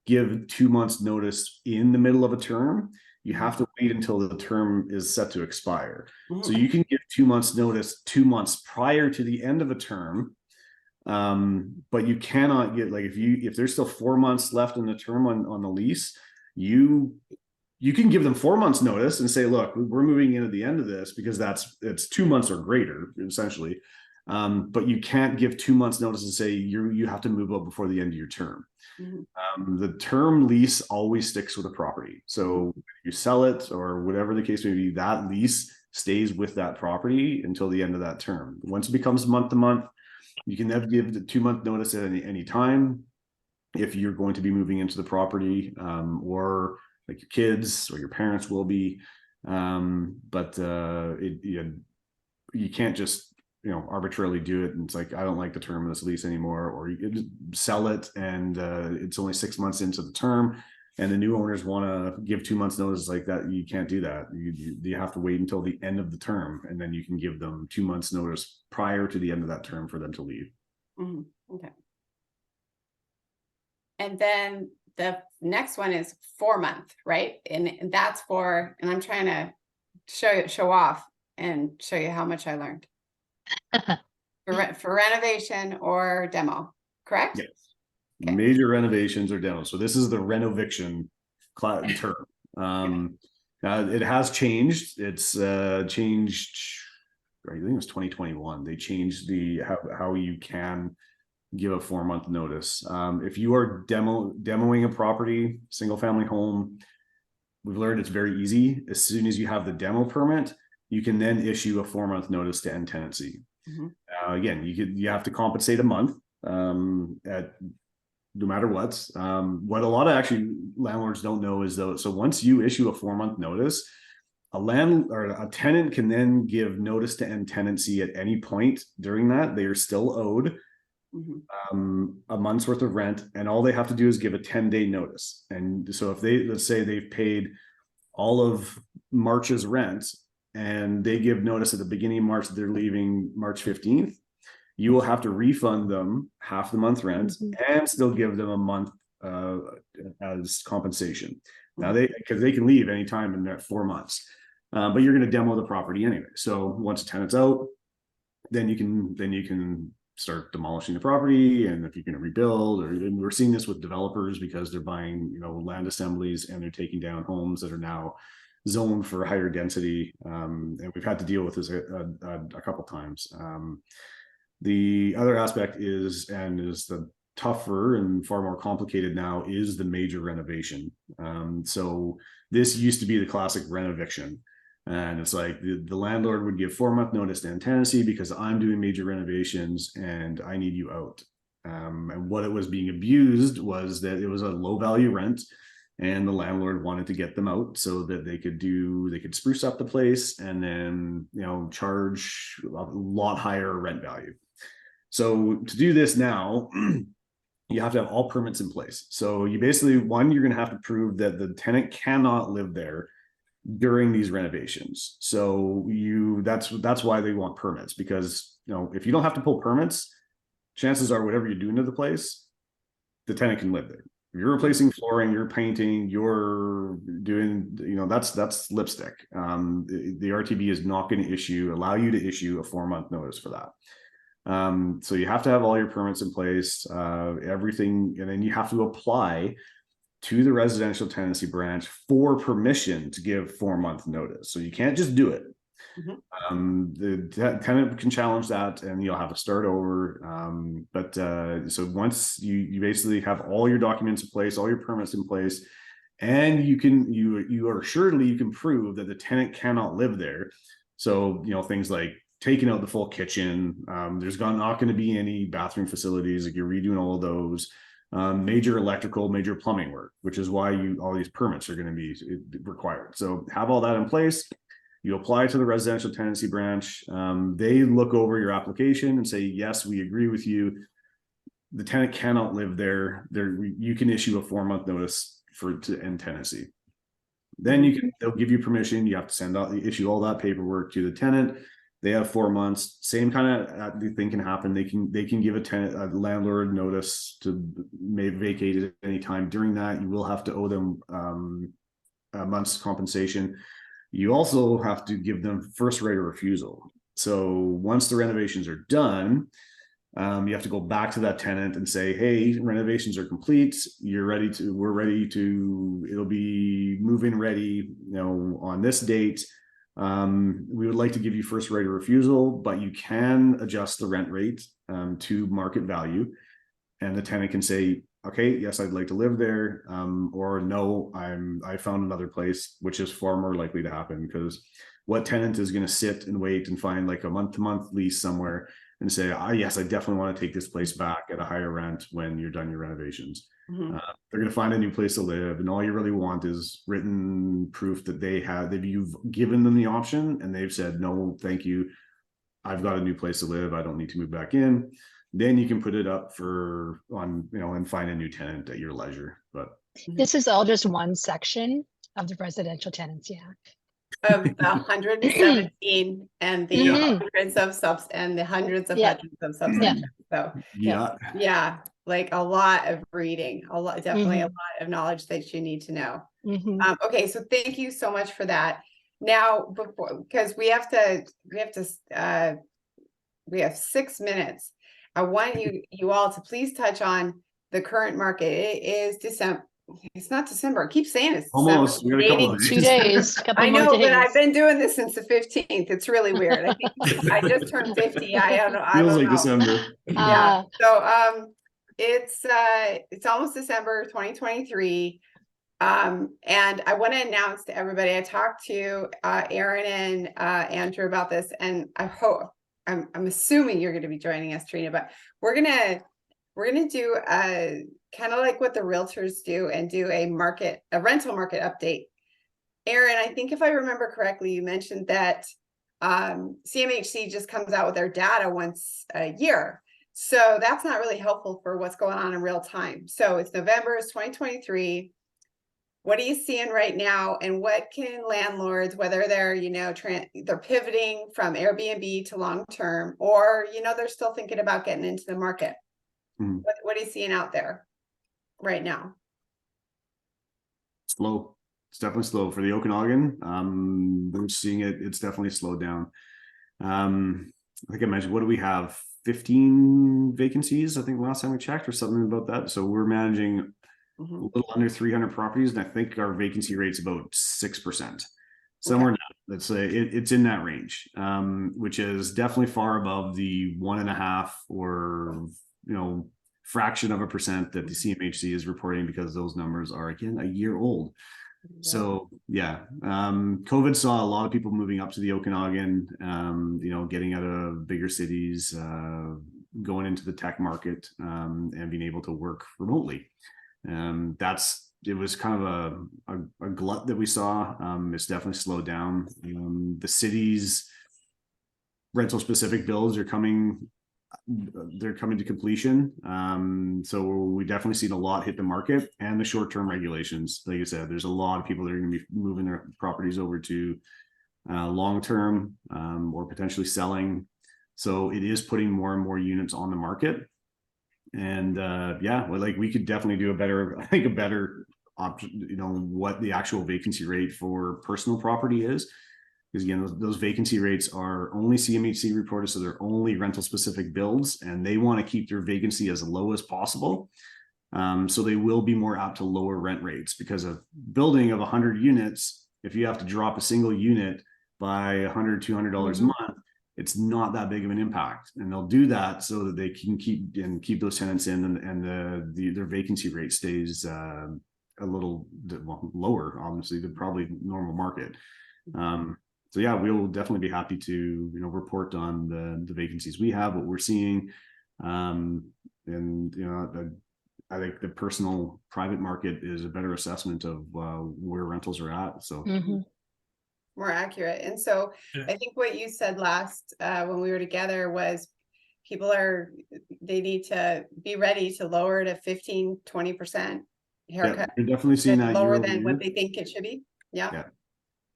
give 2 months notice in the middle of a term. You have to wait until the term is set to expire. So you can give 2 months notice 2 months prior to the end of a term. But you cannot get, like, if there's still 4 months left in the term on the lease, you can give them 4 months notice and say, look, we're moving in at the end of this, because it's 2 months or greater, essentially. But you can't give 2 months notice and say you have to move out before the end of your term. The term lease always sticks with a property. So if you sell it or whatever the case may be, that lease stays with that property until the end of that term. Once it becomes month to month, you can never give the 2 month notice at any time if you're going to be moving into the property, or like your kids or your parents will be. But you can't just, you know, arbitrarily do it. And it's like, I don't like the term of this lease anymore, or you can just sell it, and it's only 6 months into the term, and the new owners want to give 2 months notice like that. You can't do that. You have to wait until the end of the term, and then you can give them 2 months notice prior to the end of that term for them to leave. Okay. And then the next one is 4 month, right? And that's for, and I'm trying to show off and show you how much I learned. For renovation or demo, correct? Yes. Okay. Major renovations or demo. So this is the renoviction term. It has changed. It's changed, I think it was 2021. They changed how you can give a 4 month notice. If you are demoing a property, single family home, we've learned it's very easy. As soon as you have the demo permit, you can then issue a 4 month notice to end tenancy. Again, you have to compensate a month. no matter what. What a lot of actually landlords don't know is though, so once you issue a 4-month notice, a tenant can then give notice to end tenancy at any point during that. They are still owed a month's worth of rent, and all they have to do is give a 10-day notice. And so if let's say they've paid all of March's rent and they give notice at the beginning of March that they're leaving March 15th, you will have to refund them half the month rent and still give them a month as compensation. Now because they can leave anytime in that 4 months, but you're going to demo the property anyway. So once a tenant's out, then you can start demolishing the property, and if you're going to rebuild, and we're seeing this with developers because they're buying, land assemblies and they're taking down homes that are now zoned for higher density, and we've had to deal with this a couple times. The other aspect is the tougher and far more complicated now is the major renovation. So this used to be the classic rent eviction. And it's like the landlord would give 4-month notice to end tenancy because I'm doing major renovations and I need you out. And what it was being abused was that it was a low value rent, and the landlord wanted to get them out so that they could spruce up the place and then, charge a lot higher rent value. So to do this now, you have to have all permits in place. So you basically, you're going to have to prove that the tenant cannot live there during these renovations. So that's why they want permits, because if you don't have to pull permits, chances are whatever you're doing to the place, the tenant can live there. If you're replacing flooring, you're painting, you're doing, that's lipstick. The RTB is not going to allow you to issue a 4-month notice for that. So you have to have all your permits in place, everything, and then you have to apply to the residential tenancy branch for permission to give 4-month notice. So you can't just do it. The tenant can challenge that, and you'll have to start over. So once you basically have all your documents in place, all your permits in place, and you can prove that the tenant cannot live there. So things like taking out the full kitchen. There's not going to be any bathroom facilities. Like, you're redoing all of those. Major electrical, major plumbing work, which is why all these permits are going to be required. So have all that in place. You apply to the residential tenancy branch. They look over your application and say, yes, we agree with you. The tenant cannot live there. You can issue a 4-month notice to end tenancy. Then they'll give you permission. You have to issue all that paperwork to the tenant. They have 4 months. Same kind of thing can happen. They can give a landlord notice to vacate at any time. During that, you will have to owe them a month's compensation. You also have to give them first right of refusal. So once the renovations are done, you have to go back to that tenant and say, hey, renovations are complete. We're ready to, it'll be move-in ready, on this date. We would like to give you first right of refusal, but you can adjust the rent rate to market value. And the tenant can say, okay, yes, I'd like to live there, or no, I found another place, which is far more likely to happen, because what tenant is going to sit and wait and find like a month-to-month lease somewhere and say, yes, I definitely want to take this place back at a higher rent when you're done your renovations. They're going to find a new place to live, and all you really want is written proof that you've given them the option and they've said, no, thank you, I've got a new place to live, I don't need to move back in. Then you can put it up and find a new tenant at your leisure. But this is all just one section of the Residential Tenancy Act. Of the 117 and the hundreds of hundreds of subsections. So yeah, like a lot of reading, definitely a lot of knowledge that you need to know. Okay, so thank you so much for that. Now, because we have 6 minutes. I want you all to please touch on the current market. It is December. It's not December. I keep saying it's almost. December. We got a couple of 2 days. I know, but I've been doing this since the 15th. It's really weird. I think I just turned 50. I don't know. Feels like December. Yeah. So it's almost December 2023. And I want to announce to everybody. I talked to Aaron and Andrew about this, and I hope I'm assuming you're going to be joining us, Trina, but we're we're gonna do kind of like what the realtors do and do a rental market update. Aaron, I think if I remember correctly, you mentioned that CMHC just comes out with their data once a year. So that's not really helpful for what's going on in real time. So it's November, it's 2023. What are you seeing right now? And what can landlords, whether they're, they're pivoting from Airbnb to long-term, or, they're still thinking about getting into the market. What are you seeing out there right now? Slow. It's definitely slow for the Okanagan. We're seeing it. It's definitely slowed down. Like I mentioned, what do we have? 15 vacancies, I think last time we checked, or something about that. So we're managing a little under 300 properties, and I think our vacancy rate's about 6%. Somewhere now, let's say it's in that range, which is definitely far above the 1.5 or fraction of a percent that the CMHC is reporting, because those numbers are again a year old. So yeah, COVID saw a lot of people moving up to the Okanagan, getting out of bigger cities, going into the tech market, and being able to work remotely. It was kind of a glut that we saw. It's definitely slowed down. The city's rental specific builds are coming to completion. So we definitely seen a lot hit the market, and the short-term regulations. Like you said, there's a lot of people that are going to be moving their properties over to long-term, or potentially selling. So it is putting more and more units on the market. And we could definitely do a better option, what the actual vacancy rate for personal property is. Because again, those vacancy rates are only CMHC reported, so they're only rental specific builds, and they want to keep their vacancy as low as possible. So they will be more apt to lower rent rates, because a building of 100 units, if you have to drop a single unit by $100, $200 a month, it's not that big of an impact. And they'll do that so that they can keep those tenants in, and their vacancy rate stays a little lower, obviously, than probably normal market. So yeah, we will definitely be happy to report on the vacancies we have, what we're seeing, and I think the personal private market is a better assessment of where rentals are at. So more accurate. And so I think what you said last when we were together was they need to be ready to lower to 15-20% haircut. Yeah, you're definitely seeing that lower than what they think it should be. Yeah.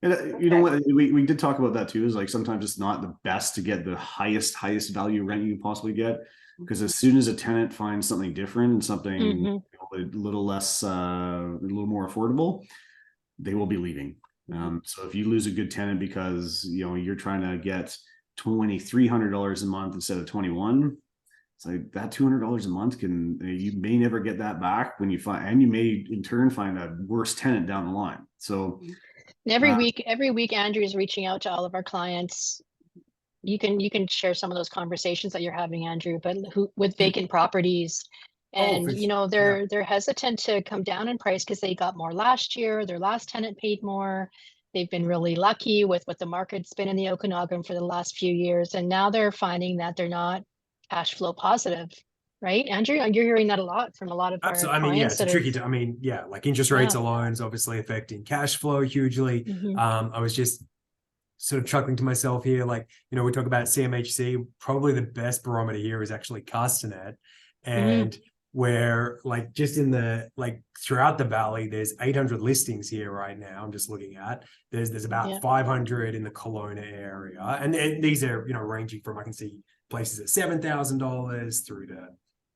And you know what, we did talk about that too, is like sometimes it's not the best to get the highest value rent you can possibly get, because as soon as a tenant finds something different and something a little less, a little more affordable, they will be leaving. So if you lose a good tenant because you're trying to get $2,300 a month instead of $21, it's like that $200 a month you may never get that back when you find, and you may in turn find a worse tenant down the line. So every week, Andrew is reaching out to all of our clients. You can share some of those conversations that you're having, Andrew, but with vacant properties, and they're hesitant to come down in price because they got more last year. Their last tenant paid more. They've been really lucky with what the market's been in the Okanagan for the last few years, and now they're finding that they're not cash flow positive. Right, Andrew? You're hearing that a lot from a lot of our clients. It's tricky to, like interest rates alone is obviously affecting cash flow hugely. I was just sort of chuckling to myself here, like, we talk about CMHC, probably the best barometer here is actually Castanet, and where like just in throughout the valley, there's 800 listings here right now. I'm just looking at, there's about 500 in the Kelowna area, and these are ranging from, I can see places at $7,000 through to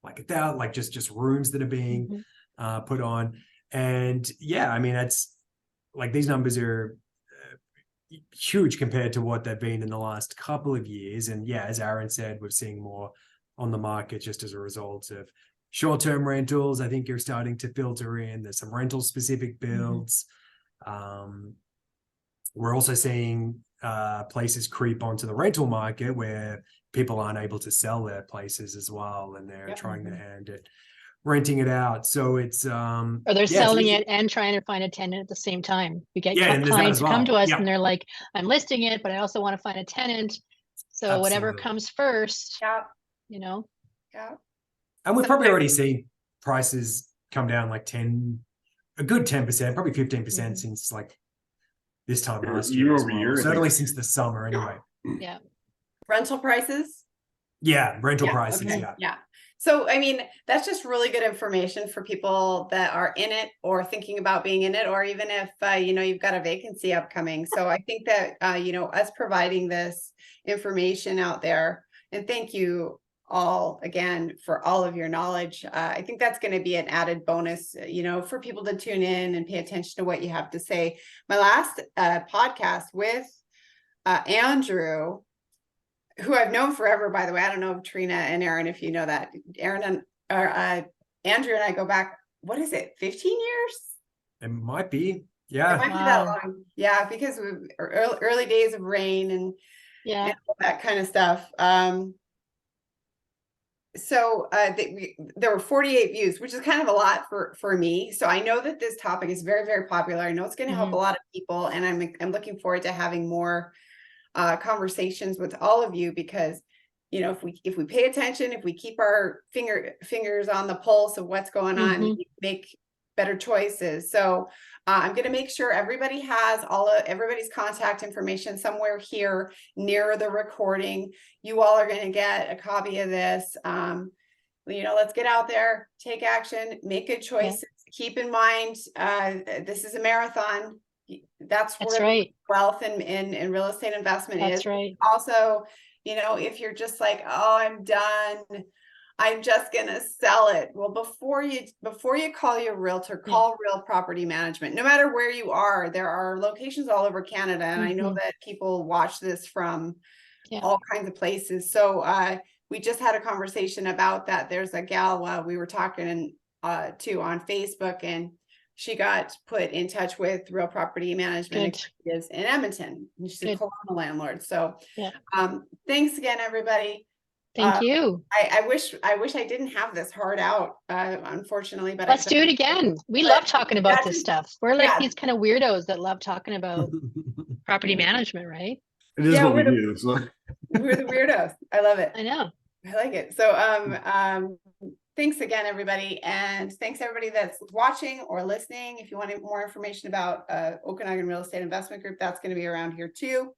like $1,000, like just rooms that are being put on. And it's like these numbers are huge compared to what they've been in the last couple of years. And as Aaron said, we're seeing more on the market just as a result of short-term rentals. I think you're starting to filter in. There's some rental specific builds. We're also seeing places creep onto the rental market where people aren't able to sell their places as well, and they're trying their hand at renting it out. So it's or they're selling it and trying to find a tenant at the same time. We get clients come to us and they're like, I'm listing it, but I also want to find a tenant. So whatever comes first, And we've probably already seen prices come down like a good 10%, probably 15% since like this time last year. Year as over well. year, I Certainly think. since the summer anyway. Yeah. Rental prices? Yeah, rental Yeah, prices, okay, yeah. yeah. So, I mean, that's just really good information for people that are in it or thinking about being in it, or even if, you know, you've got a vacancy upcoming. So I think that, you know, us providing this information out there, and thank you all again for all of your knowledge. I think that's going to be an added bonus, you know, for people to tune in and pay attention to what you have to say. My last podcast with Andrew, who I've known forever, by the way. I don't know, Trina and Aaron, if you know that. Aaron and Andrew and I go back, what is it, 15 years? It might be. It Yeah. might be that long. Yeah, because we early days of rain and all that kind of stuff. So there were 48 views, which is kind of a lot for me. So I know that this topic is very, very popular. I know it's going to help a lot of people, and I'm looking forward to having more conversations with all of you, because, you know, if we pay attention, if we keep our fingers on the pulse of what's going on, we make better choices. So I'm going to make sure everybody has everybody's contact information somewhere here near the recording. You all are going to get a copy of this. You know, let's get out there, take action, make good choices. Keep in mind, this is a marathon. That's where right. Wealth in real estate investment is. That's right. Also, you know, if you're just like, oh, I'm done, I'm just gonna sell it. Well, before you call your realtor, call Real Property Management. No matter where you are, there are locations all over Canada, and I know that people watch this from all kinds of places. So we just had a conversation about that. There's a gal we were talking to on Facebook, and she got put in touch with Real Property Management is in Edmonton, and she's a Kelowna landlord. So thanks again, everybody. Thank you. I wish I didn't have this hard out, unfortunately, but let's do it again. We love talking about this stuff. We're like these kind of weirdos that love talking about property management, right? It is what we do. So. We're the weirdos. I love it. I know. I like it. So thanks again, everybody. And thanks everybody that's watching or listening. If you want more information about Okanagan Real Estate Investment Group, that's going to be around here too.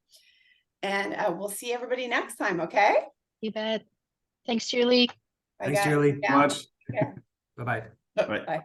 And we'll see everybody next time. Okay. You bet. Thanks, Julie. Thanks, Julie. Much. Bye-bye. Bye. Bye.